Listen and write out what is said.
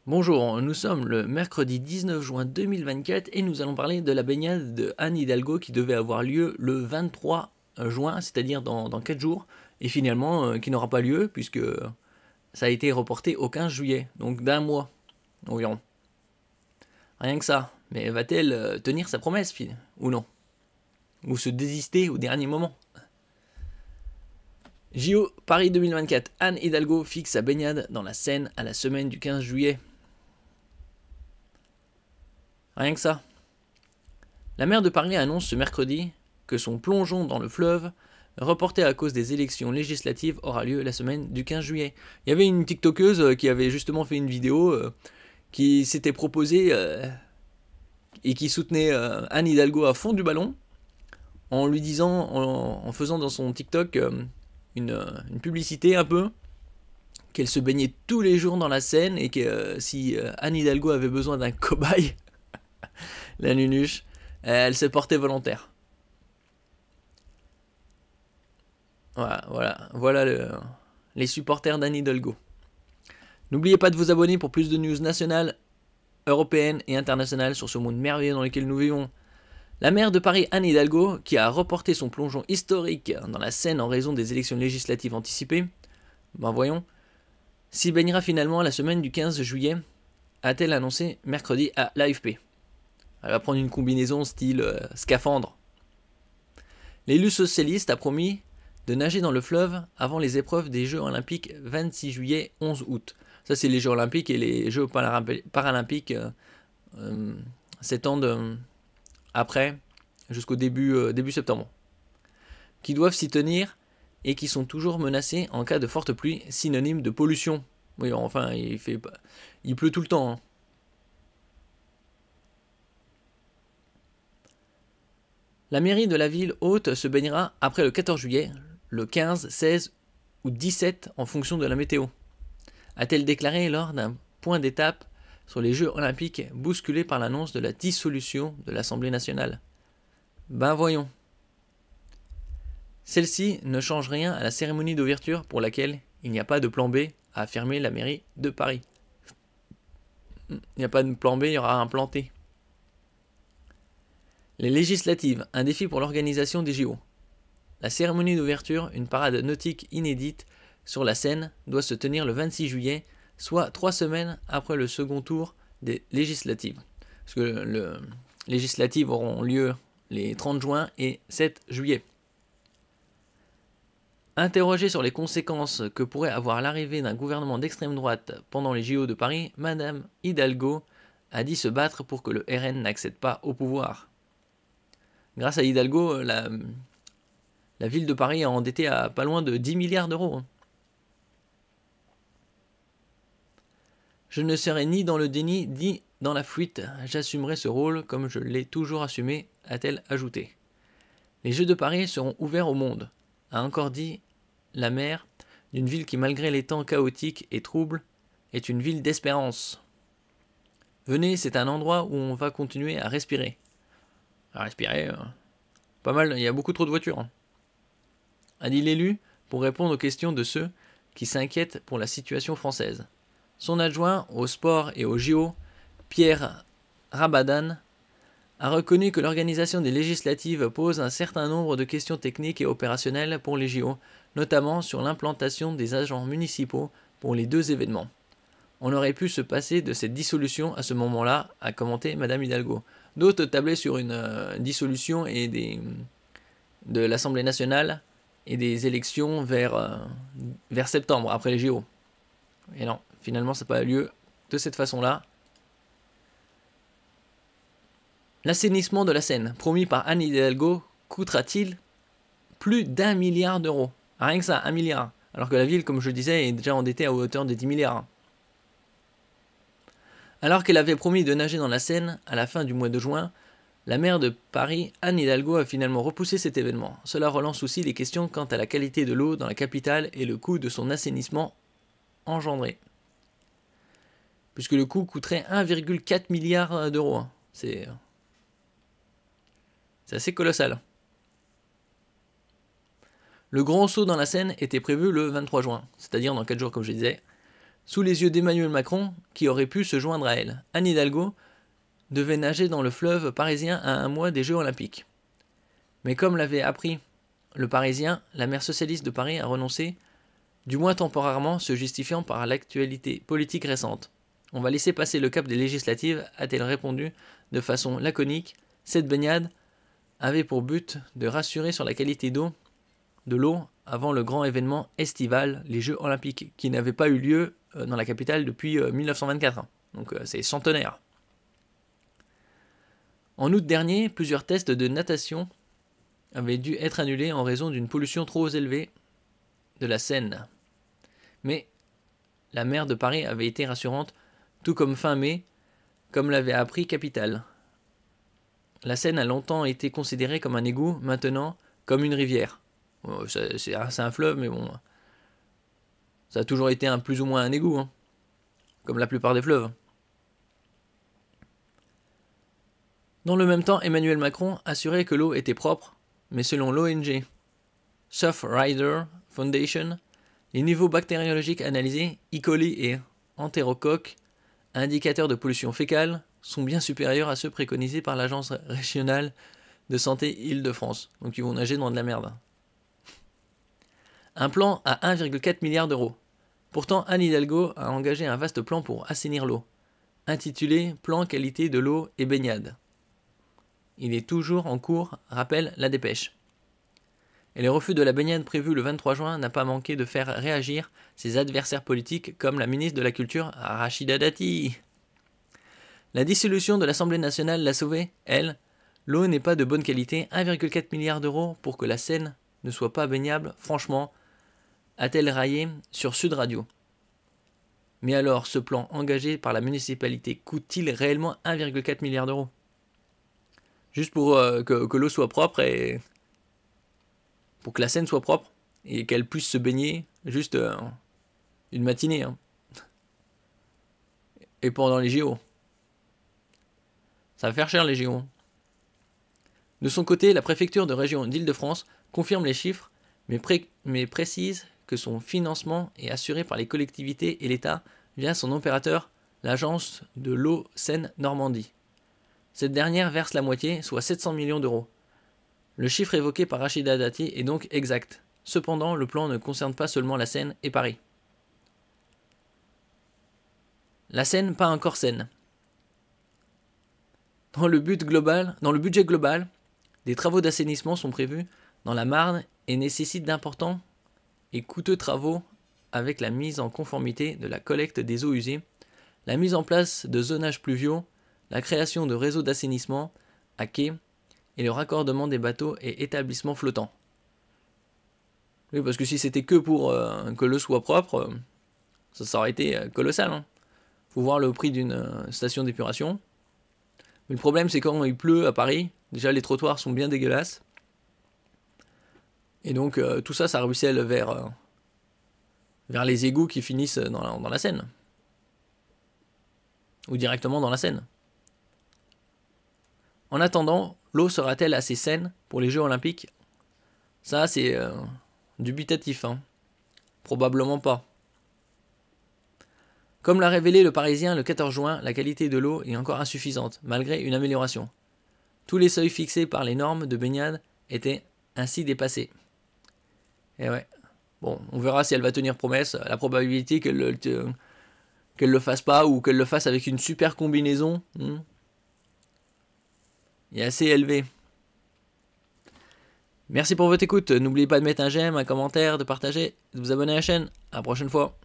Bonjour, nous sommes le mercredi 19 juin 2024 et nous allons parler de la baignade de Anne Hidalgo qui devait avoir lieu le 23 juin, c'est-à-dire dans 4 jours, et finalement qui n'aura pas lieu puisque ça a été reporté au 15 juillet, donc d'un mois environ. Rien que ça, mais va-t-elle tenir sa promesse, ou non? Ou se désister au dernier moment? JO Paris 2024, Anne Hidalgo fixe sa baignade dans la Seine à la semaine du 15 juillet. Rien que ça. La maire de Paris annonce ce mercredi que son plongeon dans le fleuve, reporté à cause des élections législatives, aura lieu la semaine du 15 juillet. Il y avait une TikTokeuse qui avait justement fait une vidéo qui s'était proposée et qui soutenait Anne Hidalgo à fond du ballon en lui disant, en faisant dans son TikTok une publicité un peu, qu'elle se baignait tous les jours dans la Seine et que si Anne Hidalgo avait besoin d'un cobaye, la nunuche, elle se portait volontaire. Voilà les supporters d'Anne Hidalgo. N'oubliez pas de vous abonner pour plus de news nationales, européennes et internationales sur ce monde merveilleux dans lequel nous vivons. La maire de Paris, Anne Hidalgo, qui a reporté son plongeon historique dans la Seine en raison des élections législatives anticipées, s'y baignera finalement la semaine du 15 juillet, a-t-elle annoncé mercredi à l'AFP. Elle va prendre une combinaison style scaphandre. L'élu socialiste a promis de nager dans le fleuve avant les épreuves des Jeux Olympiques 26 juillet 11 août. Ça c'est les Jeux Olympiques et les Jeux Paralympiques s'étendent après jusqu'au début septembre. Qui doivent s'y tenir et qui sont toujours menacés en cas de forte pluie, synonyme de pollution. Oui, enfin, il pleut tout le temps. Hein. La mairie de la ville haute se baignera après le 14 juillet, le 15, 16 ou 17 en fonction de la météo. A-t-elle déclaré lors d'un point d'étape sur les Jeux Olympiques bousculés par l'annonce de la dissolution de l'Assemblée nationale? Ben voyons. Celle-ci ne change rien à la cérémonie d'ouverture pour laquelle il n'y a pas de plan B, a affirmé la mairie de Paris. Il n'y a pas de plan B, il y aura un plan T. Les législatives, un défi pour l'organisation des JO. La cérémonie d'ouverture, une parade nautique inédite sur la Seine, doit se tenir le 26 juillet, soit 3 semaines après le second tour des législatives. Parce que les législatives auront lieu les 30 juin et 7 juillet. Interrogée sur les conséquences que pourrait avoir l'arrivée d'un gouvernement d'extrême droite pendant les JO de Paris, Madame Hidalgo a dit se battre pour que le RN n'accède pas au pouvoir. Grâce à Hidalgo, la ville de Paris a endetté à pas loin de 10 milliards d'euros. Je ne serai ni dans le déni ni dans la fuite, j'assumerai ce rôle comme je l'ai toujours assumé, a-t-elle ajouté. Les Jeux de Paris seront ouverts au monde, a encore dit la maire d'une ville qui, malgré les temps chaotiques et troubles, est une ville d'espérance. Venez, c'est un endroit où on va continuer à respirer. À respirer, pas mal, il y a beaucoup trop de voitures. A dit l'élu pour répondre aux questions de ceux qui s'inquiètent pour la situation française. Son adjoint au sport et au JO, Pierre Rabadan, a reconnu que l'organisation des législatives pose un certain nombre de questions techniques et opérationnelles pour les JO, notamment sur l'implantation des agents municipaux pour les 2 événements. On aurait pu se passer de cette dissolution à ce moment-là, a commenté Madame Hidalgo. D'autres tablaient sur une dissolution de l'Assemblée nationale et des élections vers septembre, après les JO. Et non, finalement ça n'a pas eu lieu de cette façon-là. L'assainissement de la Seine, promis par Anne Hidalgo, coûtera-t-il plus d'1 milliard d'euros? Rien que ça, 1 milliard. Alors que la ville, comme je le disais, est déjà endettée à hauteur de 10 milliards. Alors qu'elle avait promis de nager dans la Seine à la fin du mois de juin, la maire de Paris, Anne Hidalgo, a finalement repoussé cet événement. Cela relance aussi les questions quant à la qualité de l'eau dans la capitale et le coût de son assainissement engendré. Puisque le coût coûterait 1,4 milliard d'euros. C'est assez colossal. Le grand saut dans la Seine était prévu le 23 juin, c'est-à-dire dans 4 jours comme je disais. sous les yeux d'Emmanuel Macron, qui aurait pu se joindre à elle. Anne Hidalgo devait nager dans le fleuve parisien à un mois des Jeux Olympiques. Mais comme l'avait appris le Parisien, la maire socialiste de Paris a renoncé, du moins temporairement, se justifiant par l'actualité politique récente. On va laisser passer le cap des législatives, a-t-elle répondu de façon laconique. Cette baignade avait pour but de rassurer sur la qualité de l'eau avant le grand événement estival, les Jeux Olympiques, qui n'avaient pas eu lieu dans la capitale depuis 1924. Donc c'est centenaire. En août dernier, plusieurs tests de natation avaient dû être annulés en raison d'une pollution trop élevée de la Seine. Mais la maire de Paris avait été rassurante, tout comme fin mai, comme l'avait appris Capital. La Seine a longtemps été considérée comme un égout, maintenant comme une rivière. C'est un fleuve, mais bon, ça a toujours été plus ou moins un égout, hein, comme la plupart des fleuves. Dans le même temps, Emmanuel Macron assurait que l'eau était propre, mais selon l'ONG Surfrider Foundation, les niveaux bactériologiques analysés, E. coli et entérocoques, indicateurs de pollution fécale, sont bien supérieurs à ceux préconisés par l'Agence régionale de santé Île-de-France. Donc ils vont nager dans de la merde. Un plan à 1,4 milliard d'euros. Pourtant, Anne Hidalgo a engagé un vaste plan pour assainir l'eau, intitulé Plan qualité de l'eau et baignade. Il est toujours en cours, rappelle la dépêche. Et le refus de la baignade prévu le 23 juin n'a pas manqué de faire réagir ses adversaires politiques comme la ministre de la Culture, Rachida Dati. La dissolution de l'Assemblée nationale l'a sauvée, elle. L'eau n'est pas de bonne qualité, 1,4 milliard d'euros pour que la Seine ne soit pas baignable, franchement, a-t-elle raillé sur Sud Radio. Mais alors, ce plan engagé par la municipalité coûte-t-il réellement 1,4 milliard d'euros ? Juste pour que l'eau soit propre et pour que la Seine soit propre et qu'elle puisse se baigner juste une matinée. Hein. Et pendant les JO. Ça va faire cher les JO. De son côté, la préfecture de région d'Île-de-France confirme les chiffres, mais précise que son financement est assuré par les collectivités et l'État via son opérateur, l'agence de l'eau Seine-Normandie. Cette dernière verse la moitié, soit 700 millions d'euros. Le chiffre évoqué par Rachida Dati est donc exact. Cependant, le plan ne concerne pas seulement la Seine et Paris. La Seine, pas encore saine. Dans le budget global, des travaux d'assainissement sont prévus dans la Marne et nécessitent d'importants et coûteux travaux avec la mise en conformité de la collecte des eaux usées, la mise en place de zonages pluviaux, la création de réseaux d'assainissement à quai et le raccordement des bateaux et établissements flottants. Oui, parce que si c'était que pour que l'eau soit propre, ça aurait été colossal. Hein. Faut voir le prix d'une station d'épuration. Mais le problème, c'est quand il pleut à Paris, déjà les trottoirs sont bien dégueulasses. Et donc tout ça, ça ruisselle vers les égouts qui finissent dans la Seine. Ou directement dans la Seine. En attendant, l'eau sera-t-elle assez saine pour les Jeux Olympiques ? Ça, c'est dubitatif. Hein. Probablement pas. Comme l'a révélé le Parisien le 14 juin, la qualité de l'eau est encore insuffisante, malgré une amélioration. Tous les seuils fixés par les normes de baignade étaient ainsi dépassés. Et ouais. Bon, on verra si elle va tenir promesse. La probabilité qu'elle le fasse pas ou qu'elle le fasse avec une super combinaison est assez élevé. Merci pour votre écoute. N'oubliez pas de mettre un j'aime, un commentaire, de partager, de vous abonner à la chaîne. À la prochaine fois.